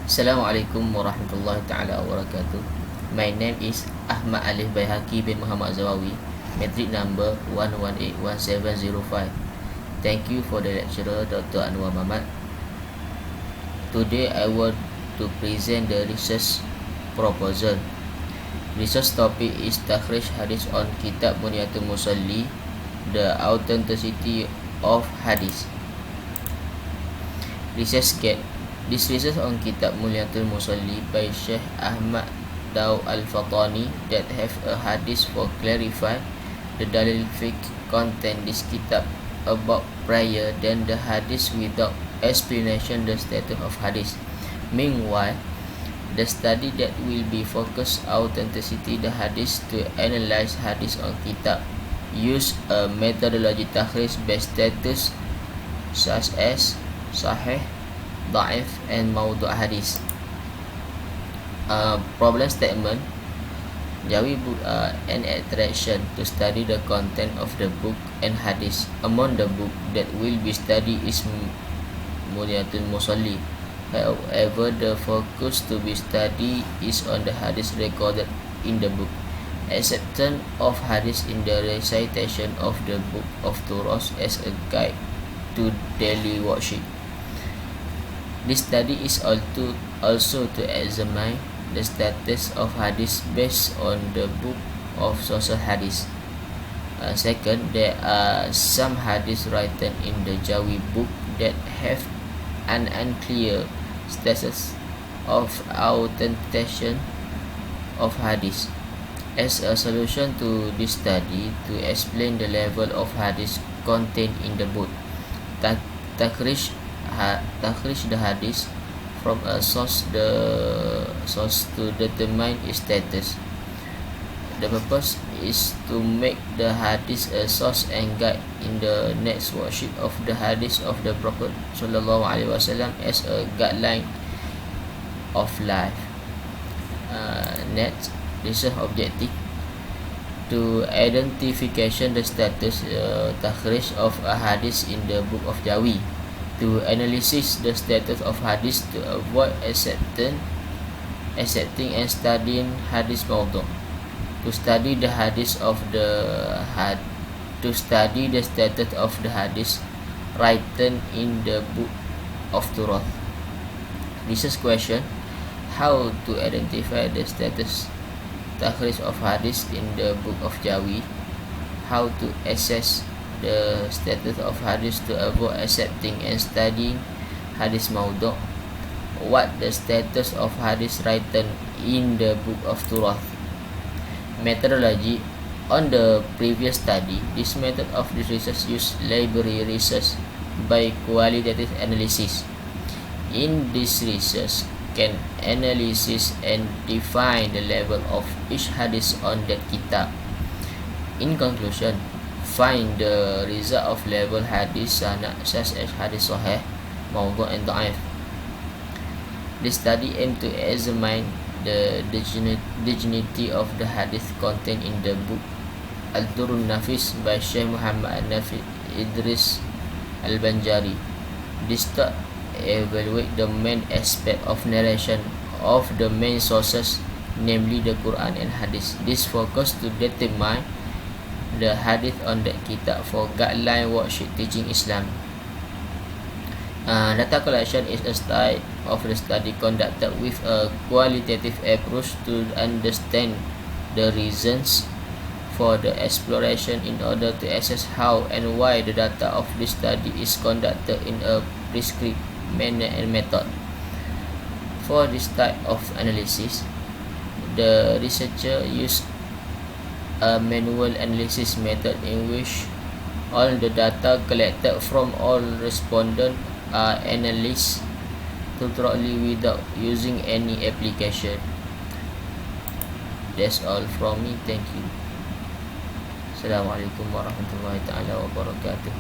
Assalamualaikum warahmatullahi taala wabarakatuh. My name is Ahmad Alif Baihaqi bin Muhammad Zawawi, metric number 1181705. Thank you for the lecturer Dr. Anwar Muhammad. Today I want to present the research proposal. Research topic is Takhrij Hadis on Kitab Bunyatul Musalli, the authenticity of hadith. This research on Kitab Bunyatul Musalli by Sheikh Ahmad Daud Al-Fatani that have a hadith for clarify the dalil fiqh content this kitab about prayer than the hadith without explanation the status of hadith. Meanwhile, the study that will be focused authenticity the hadith to analyze hadith on kitab use a methodology takhrij based status such as sahih, da'if and mawdu' hadith. Problem statement. Jawi book an attraction to study the content of the book and hadith. Among the book that will be studied is Bunyatul Musalli. However, the focus to be studied is on the hadith recorded in the book. Acceptance of hadith in the recitation of the book of Torah as a guide to daily worship. This study is also to examine the status of hadith based on the book of social hadith. Second, there are some hadith written in the Jawi book that have an unclear status of authentication of hadith. As a solution to this study, to explain the level of hadith contained in the book, takhrij the hadith from a source to determine its status. The purpose is to make the hadith a source and guide in the next worship of the hadith of the Prophet Sallallahu Alaihi Wasallam as a guideline of life. Next, research objective to identification the status takhrij of a hadith in the book of Jawi, to analysis the status of hadith to avoid accepting and studying hadith mawdu', to study the status of the hadith written in the book of Torah. Research question: how to identify the status takhrij of hadith in the book of Jawi? How to assess the status of hadith to avoid accepting and studying hadith mawdu'? What the status of hadith written in the book of Torah? Methodology. On the previous study, this method of this research used library research by qualitative analysis. In this research can analysis and define the level of each hadith on that kitab. In conclusion, find the result of level hadith sanad such as hadith sahih, mawdu' and da'if. This study aimed to examine the dignity of the hadith contained in the book Al-Durrun Nafis by Sheikh Muhammad Nafi Idris Al-Banjari. This study evaluate the main aspect of narration of the main sources, namely the Quran and hadith. This focus to determine the hadith on that kitab for guideline worship teaching Islam. Data collection is a type of the study conducted with a qualitative approach to understand the reasons for the exploration in order to assess how and why the data of this study is conducted in a prescribed manner and method. For this type of analysis, the researcher used a manual analysis method in which all the data collected from all respondents are analyzed thoroughly without using any application. That's all from me. Thank you. Assalamualaikum warahmatullahi taala wabarakatuh.